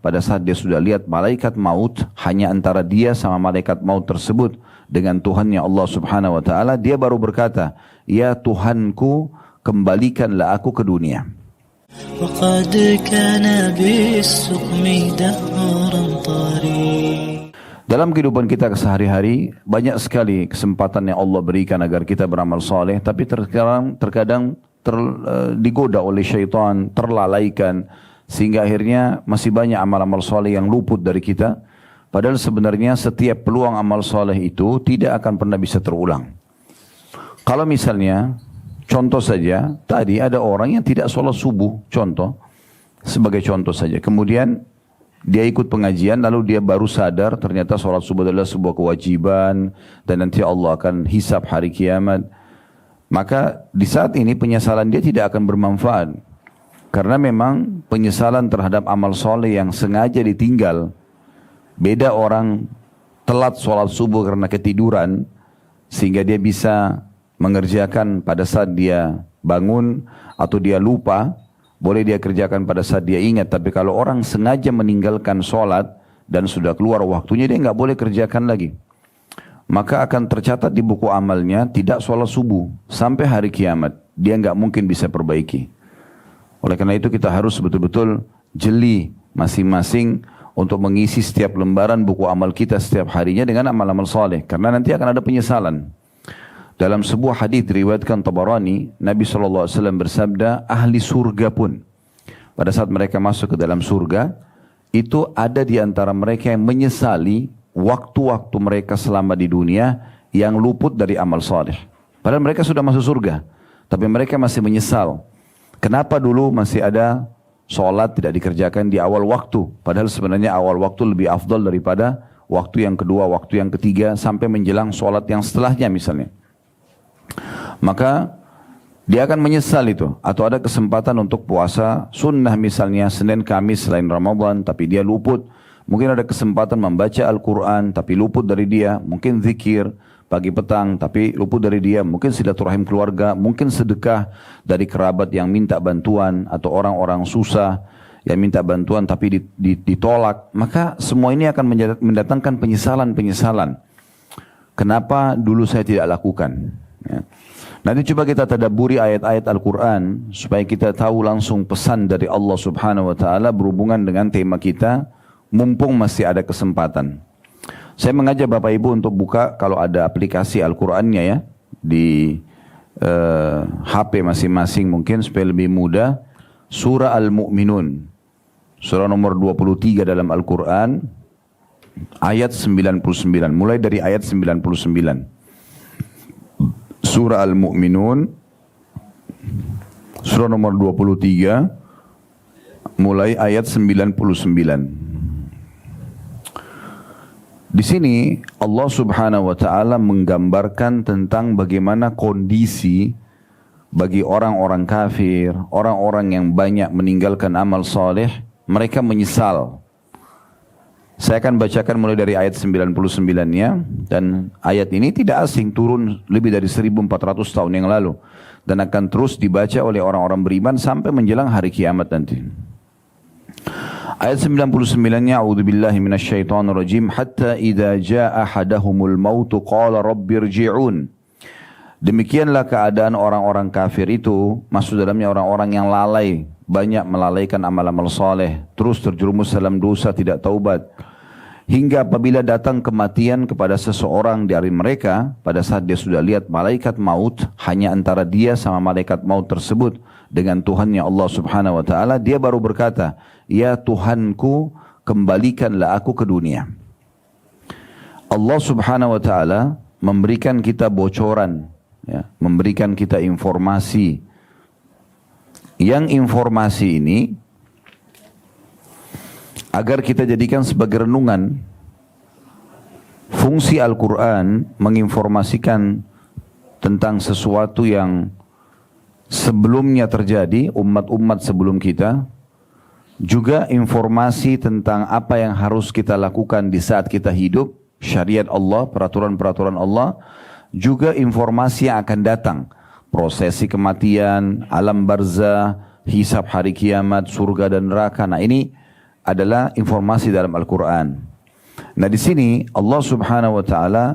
pada saat dia sudah lihat malaikat maut, hanya antara dia sama malaikat maut tersebut dengan Tuhannya Allah Subhanahu wa taala, dia baru berkata, "Ya Tuhanku, kembalikanlah aku ke dunia." وقد كان بالسقم دهرا طريق. Dalam kehidupan kita sehari-hari, banyak sekali kesempatan yang Allah berikan agar kita beramal soleh, tapi terkadang digoda oleh syaitan, terlalaikan, sehingga akhirnya masih banyak amal-amal soleh yang luput dari kita. Padahal sebenarnya setiap peluang amal soleh itu tidak akan pernah bisa terulang. Kalau misalnya, contoh saja, tadi ada orang yang tidak sholat subuh, contoh, sebagai contoh saja. Kemudian dia ikut pengajian, lalu dia baru sadar ternyata sholat subuh adalah sebuah kewajiban dan nanti Allah akan hisab hari kiamat. Maka di saat ini penyesalan dia tidak akan bermanfaat. Karena memang penyesalan terhadap amal soleh yang sengaja ditinggal. Beda orang telat sholat subuh karena ketiduran, sehingga dia bisa mengerjakan pada saat dia bangun atau dia lupa. Boleh dia kerjakan pada saat dia ingat, tapi kalau orang sengaja meninggalkan sholat dan sudah keluar waktunya, dia nggak boleh kerjakan lagi. Maka akan tercatat di buku amalnya tidak sholat subuh sampai hari kiamat. Dia nggak mungkin bisa perbaiki. Oleh karena itu kita harus betul-betul jeli masing-masing untuk mengisi setiap lembaran buku amal kita setiap harinya dengan amal-amal soleh. Karena nanti akan ada penyesalan. Dalam sebuah hadis diriwayatkan Tabarani, Nabi SAW bersabda, ahli surga pun, pada saat mereka masuk ke dalam surga, itu ada di antara mereka yang menyesali waktu-waktu mereka selama di dunia yang luput dari amal saleh. Padahal mereka sudah masuk surga, tapi mereka masih menyesal. Kenapa dulu masih ada sholat tidak dikerjakan di awal waktu? Padahal sebenarnya awal waktu lebih afdal daripada waktu yang kedua, waktu yang ketiga, sampai menjelang sholat yang setelahnya misalnya. Maka dia akan menyesal itu. Atau ada kesempatan untuk puasa sunnah misalnya Senin Kamis selain Ramadan, tapi dia luput. Mungkin ada kesempatan membaca Al-Quran tapi luput dari dia. Mungkin zikir pagi petang tapi luput dari dia. Mungkin silaturahim keluarga, mungkin sedekah dari kerabat yang minta bantuan, atau orang-orang susah yang minta bantuan tapi ditolak. Maka semua ini akan mendatangkan penyesalan-penyesalan. Kenapa dulu saya tidak lakukan? Ya. Nanti coba kita tadabburi ayat-ayat Al-Quran supaya kita tahu langsung pesan dari Allah Subhanahu wa taala berhubungan dengan tema kita, mumpung masih ada kesempatan. Saya mengajak Bapak Ibu untuk buka kalau ada aplikasi Al-Qur'annya ya di HP masing-masing mungkin supaya lebih mudah. Surah Al-Mu'minun, surah nomor 23 dalam Al-Quran, ayat 99, mulai dari ayat 99. Surah Al-Mu'minun, surah nomor 23, mulai ayat 99. Di sini Allah Subhanahu wa taala menggambarkan tentang bagaimana kondisi bagi orang-orang kafir, orang-orang yang banyak meninggalkan amal soleh, mereka menyesal. Saya akan bacakan mulai dari ayat 99-nya, dan ayat ini tidak asing, turun lebih dari 1400 tahun yang lalu dan akan terus dibaca oleh orang-orang beriman sampai menjelang hari kiamat nanti. Ayat 99-nya, a'udzubillahi minasyaitonirrajim, hatta idza jaa ahadahumul mautu qala rabbirji'un. Demikianlah keadaan orang-orang kafir itu, maksud dalamnya orang-orang yang lalai, banyak melalaikan amal-amal soleh, terus terjerumus dalam dosa, tidak taubat. Hingga apabila datang kematian kepada seseorang dari mereka, pada saat dia sudah lihat malaikat maut, hanya antara dia sama malaikat maut tersebut dengan Tuhannya Allah Subhanahu wa taala, dia baru berkata, "Ya Tuhanku, kembalikanlah aku ke dunia." Allah Subhanahu wa taala memberikan kita bocoran, ya, memberikan kita informasi. Yang informasi ini agar kita jadikan sebagai renungan. Fungsi Al-Quran menginformasikan tentang sesuatu yang sebelumnya terjadi, umat-umat sebelum kita. Juga informasi tentang apa yang harus kita lakukan di saat kita hidup, syariat Allah, peraturan-peraturan Allah. Juga informasi yang akan datang, prosesi kematian, alam barzah, hisab hari kiamat, surga dan neraka. Nah ini adalah informasi dalam Al-Quran. Nah di sini Allah Subhanahu wa Ta'ala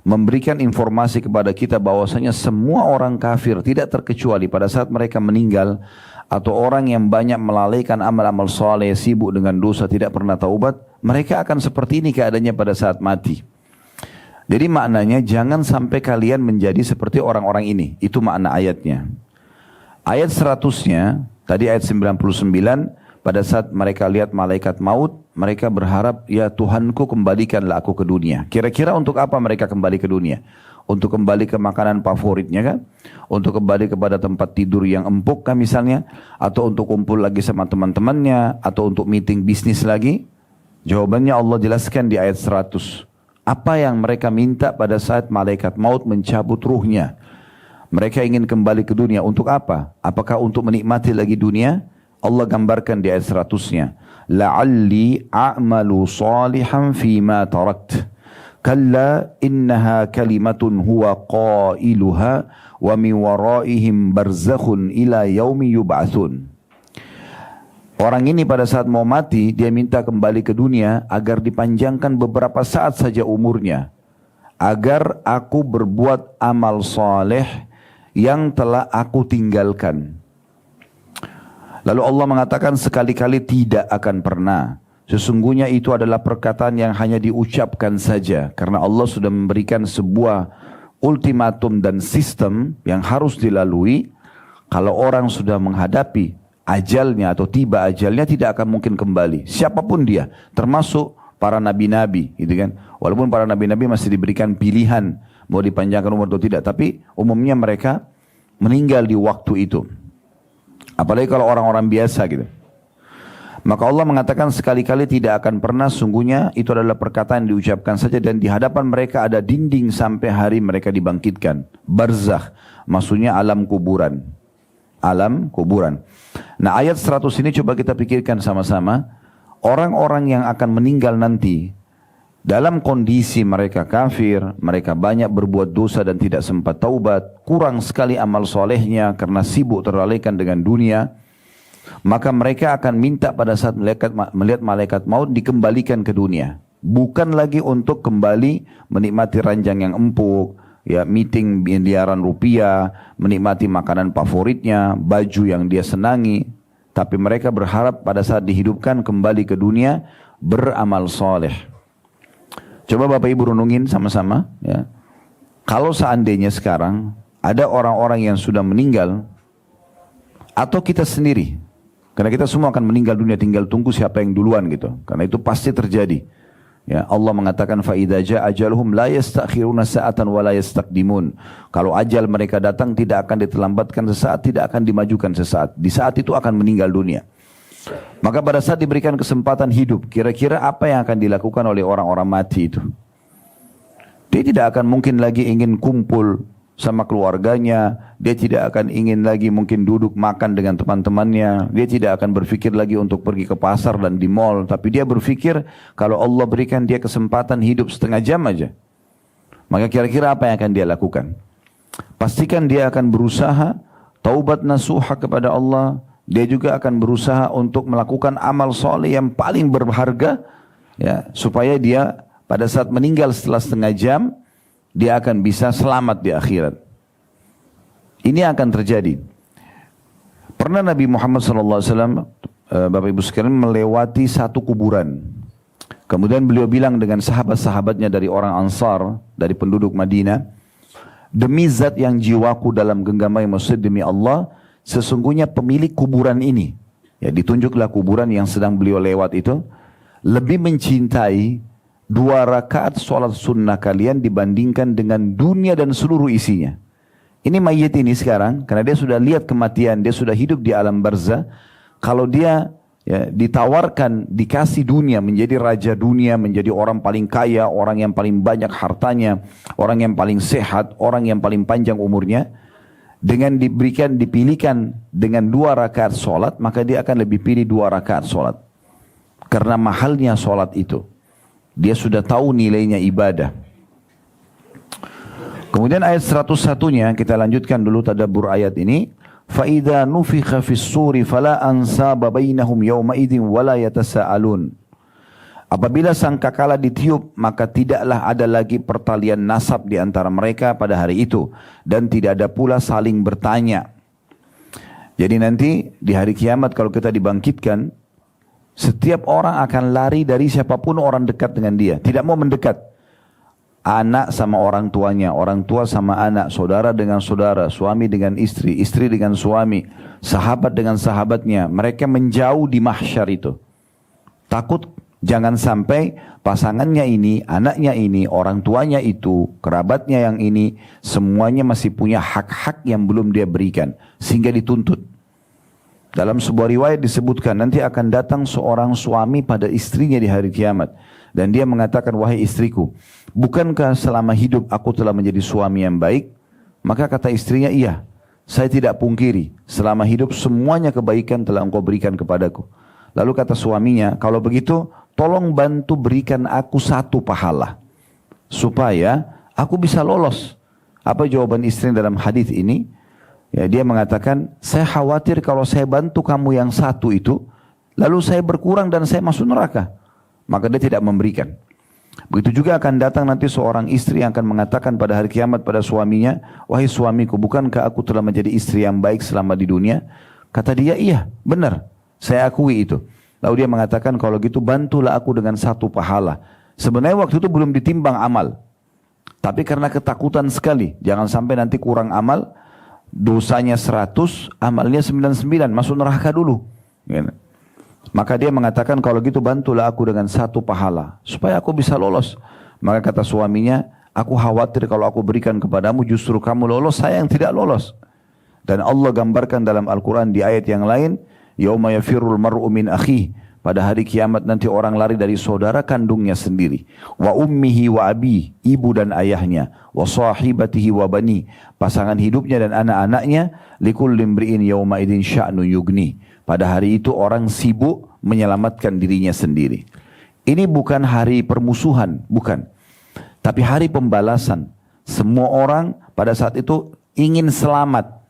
memberikan informasi kepada kita bahwasanya semua orang kafir tidak terkecuali pada saat mereka meninggal atau orang yang banyak melalaikan amal-amal soleh, sibuk dengan dosa, tidak pernah taubat, mereka akan seperti ini keadaannya pada saat mati. Jadi maknanya jangan sampai kalian menjadi seperti orang-orang ini. Itu makna ayatnya. Ayat 100-nya, tadi ayat 99, pada saat mereka lihat malaikat maut, mereka berharap, ya Tuhanku kembalikanlah aku ke dunia. Kira-kira untuk apa mereka kembali ke dunia? Untuk kembali ke makanan favoritnya kan? Untuk kembali kepada tempat tidur yang empuk kan misalnya? Atau untuk kumpul lagi sama teman-temannya? Atau untuk meeting bisnis lagi? Jawabannya Allah jelaskan di ayat 100. Apa yang mereka minta pada saat malaikat maut mencabut ruhnya? Mereka ingin kembali ke dunia untuk apa? Apakah untuk menikmati lagi dunia? Allah gambarkan di ayat 100-nya. La'alli a'malu salihan fima tarakt. Kalla innaha kalimatun huwa qailuha wa min waraihim barzakhun ila yaumi yub'atsun. Orang ini pada saat mau mati, dia minta kembali ke dunia agar dipanjangkan beberapa saat saja umurnya. Agar aku berbuat amal saleh yang telah aku tinggalkan. Lalu Allah mengatakan sekali-kali tidak akan pernah. Sesungguhnya itu adalah perkataan yang hanya diucapkan saja. Karena Allah sudah memberikan sebuah ultimatum dan sistem yang harus dilalui. Kalau orang sudah menghadapi ajalnya atau tiba ajalnya, tidak akan mungkin kembali. Siapapun dia, termasuk para nabi-nabi, gitu kan. Walaupun para nabi-nabi masih diberikan pilihan mau dipanjangkan umur atau tidak, tapi umumnya mereka meninggal di waktu itu. Apalagi kalau orang-orang biasa gitu. Maka Allah mengatakan sekali-kali tidak akan pernah, sungguhnya itu adalah perkataan yang diucapkan saja dan di hadapan mereka ada dinding sampai hari mereka dibangkitkan. Barzakh, maksudnya alam kuburan. Alam kuburan. Nah ayat 100 ini coba kita pikirkan sama-sama. Orang-orang yang akan meninggal nanti dalam kondisi mereka kafir, mereka banyak berbuat dosa dan tidak sempat taubat, kurang sekali amal solehnya karena sibuk terlalaikan dengan dunia, maka mereka akan minta pada saat melihat malaikat maut dikembalikan ke dunia. Bukan lagi untuk kembali menikmati ranjang yang empuk, ya meeting miliaran rupiah, menikmati makanan favoritnya, baju yang dia senangi. Tapi mereka berharap pada saat dihidupkan kembali ke dunia beramal soleh. Coba Bapak Ibu renungin sama-sama ya. Kalau seandainya sekarang ada orang-orang yang sudah meninggal atau kita sendiri, karena kita semua akan meninggal dunia, tinggal tunggu siapa yang duluan gitu. Karena itu pasti terjadi. Ya, Allah mengatakan fa idza jaa ajaluhum la yastakhiruna sa'atan wa la yastaqdimun. Kalau ajal mereka datang tidak akan diterlambatkan sesaat, tidak akan dimajukan sesaat. Di saat itu akan meninggal dunia. Maka pada saat diberikan kesempatan hidup, kira-kira apa yang akan dilakukan oleh orang-orang mati itu? Dia tidak akan mungkin lagi ingin kumpul sama keluarganya, dia tidak akan ingin lagi mungkin duduk makan dengan teman-temannya, dia tidak akan berpikir lagi untuk pergi ke pasar dan di mall, tapi dia berpikir kalau Allah berikan dia kesempatan hidup setengah jam aja, maka kira-kira apa yang akan dia lakukan? Pastikan dia akan berusaha taubat nasuha kepada Allah. Dia juga akan berusaha untuk melakukan amal soleh yang paling berharga, ya, supaya dia pada saat meninggal setelah setengah jam, dia akan bisa selamat di akhirat. Ini akan terjadi. Pernah Nabi Muhammad SAW, Bapak Ibu sekalian, melewati satu kuburan. Kemudian beliau bilang dengan sahabat-sahabatnya dari orang Ansar, dari penduduk Madinah, demi zat yang jiwaku dalam genggamai masjid, demi Allah, sesungguhnya pemilik kuburan ini, ya ditunjuklah kuburan yang sedang beliau lewat itu, lebih mencintai 2 rakaat sholat sunnah kalian dibandingkan dengan dunia dan seluruh isinya. Ini mayit ini sekarang, karena dia sudah lihat kematian, dia sudah hidup di alam barzah. Kalau dia ya, ditawarkan, dikasih dunia, menjadi raja dunia, menjadi orang paling kaya, orang yang paling banyak hartanya, orang yang paling sehat, orang yang paling panjang umurnya, dengan dipilihkan dengan 2 rakaat sholat, maka dia akan lebih pilih 2 rakaat sholat. Karena mahalnya sholat itu. Dia sudah tahu nilainya ibadah. Kemudian ayat 101-nya, kita lanjutkan dulu tadabbur ayat ini. فَإِذَا نُفِخَ فِي الصُّورِ فَلَا أَنْسَابَ بَيْنَهُمْ يَوْمَئِذٍ وَلَا يَتَسَاءَلُونَ. Apabila sangkakala ditiup, maka tidaklah ada lagi pertalian nasab di antara mereka pada hari itu, dan tidak ada pula saling bertanya. Jadi nanti di hari kiamat kalau kita dibangkitkan, setiap orang akan lari dari siapapun orang dekat dengan dia, tidak mau mendekat. Anak sama orang tuanya, orang tua sama anak, saudara dengan saudara, suami dengan istri, istri dengan suami, sahabat dengan sahabatnya. Mereka menjauh di mahsyar itu. Takut jangan sampai pasangannya ini, anaknya ini, orang tuanya itu, kerabatnya yang ini, semuanya masih punya hak-hak yang belum dia berikan, sehingga dituntut. Dalam sebuah riwayat disebutkan, nanti akan datang seorang suami pada istrinya di hari kiamat. Dan dia mengatakan, wahai istriku, bukankah selama hidup aku telah menjadi suami yang baik? Maka kata istrinya, iya, saya tidak pungkiri, selama hidup semuanya kebaikan telah engkau berikan kepadaku. Lalu kata suaminya, kalau begitu, tolong bantu berikan aku satu pahala, supaya aku bisa lolos. Apa jawaban istri dalam hadis ini? Ya, dia mengatakan, saya khawatir kalau saya bantu kamu yang satu itu, lalu saya berkurang dan saya masuk neraka. Maka dia tidak memberikan. Begitu juga akan datang nanti seorang istri yang akan mengatakan pada hari kiamat pada suaminya, wahai suamiku, bukankah aku telah menjadi istri yang baik selama di dunia? Kata dia, iya, benar, saya akui itu. Lalu dia mengatakan, kalau gitu bantulah aku dengan satu pahala. Sebenarnya waktu itu belum ditimbang amal, tapi karena ketakutan sekali, jangan sampai nanti kurang amal, dosanya 100, amalnya 99, masuk neraka dulu. Maka dia mengatakan, kalau gitu bantulah aku dengan satu pahala, supaya aku bisa lolos. Maka kata suaminya, aku khawatir kalau aku berikan kepadamu justru kamu lolos, saya yang tidak lolos. Dan Allah gambarkan dalam Al-Quran di ayat yang lain, yauma yafirul mar'u min akhihi, pada hari kiamat nanti orang lari dari saudara kandungnya sendiri, wa ummihi wa abi, ibu dan ayahnya, wa sahibatihi wa bani, pasangan hidupnya dan anak-anaknya, likulli imri'in yauma idzin sya'nu yugni. Pada hari itu orang sibuk menyelamatkan dirinya sendiri. Ini bukan hari permusuhan, bukan. Tapi hari pembalasan. Semua orang pada saat itu ingin selamat.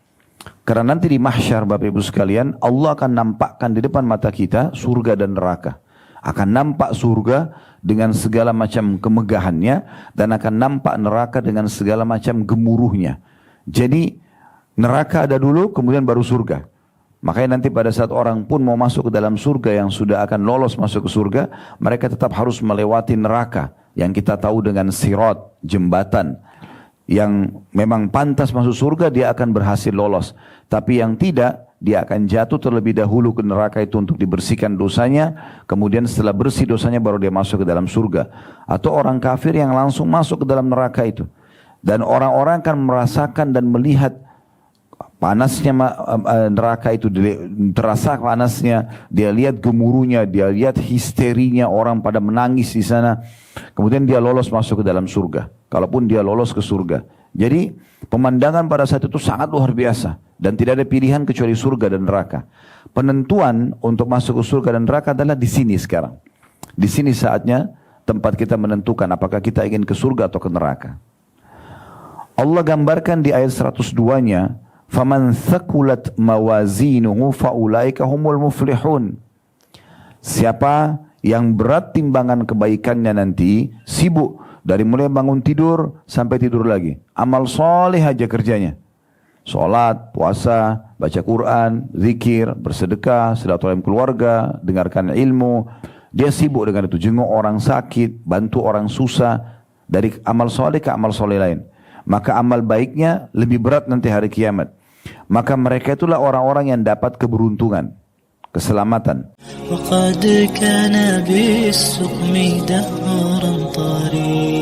Karena nanti di mahsyar Bapak Ibu sekalian, Allah akan nampakkan di depan mata kita surga dan neraka. Akan nampak surga dengan segala macam kemegahannya, dan akan nampak neraka dengan segala macam gemuruhnya. Jadi neraka ada dulu, kemudian baru surga. Makanya nanti pada saat orang pun mau masuk ke dalam surga, yang sudah akan lolos masuk ke surga, mereka tetap harus melewati neraka, yang kita tahu dengan sirat, jembatan. Yang memang pantas masuk surga, dia akan berhasil lolos. Tapi yang tidak, dia akan jatuh terlebih dahulu ke neraka itu untuk dibersihkan dosanya. Kemudian setelah bersih dosanya, baru dia masuk ke dalam surga. Atau orang kafir yang langsung masuk ke dalam neraka itu. Dan orang-orang akan merasakan dan melihat panasnya neraka itu, terasa panasnya, dia lihat gemuruhnya, dia lihat histerinya, orang pada menangis di sana. Kemudian dia lolos masuk ke dalam surga, kalaupun dia lolos ke surga. Jadi pemandangan pada saat itu sangat luar biasa, dan tidak ada pilihan kecuali surga dan neraka. Penentuan untuk masuk ke surga dan neraka adalah di sini sekarang. Di sini saatnya tempat kita menentukan apakah kita ingin ke surga atau ke neraka. Allah gambarkan di ayat 102-nya, faman thaqulat mawazinuhu faulaika humul muflihun. Siapa yang berat timbangan kebaikannya nanti, sibuk dari mulai bangun tidur sampai tidur lagi, amal soleh aja kerjanya, sholat, puasa, baca Quran, zikir, bersedekah, silaturahim keluarga, dengarkan ilmu, dia sibuk dengan itu, jenguk orang sakit, bantu orang susah, dari amal soleh ke amal soleh lain. Maka amal baiknya lebih berat nanti hari kiamat. Maka mereka itulah orang-orang yang dapat keberuntungan, keselamatan. وقد كان بالسقم دهرا طريق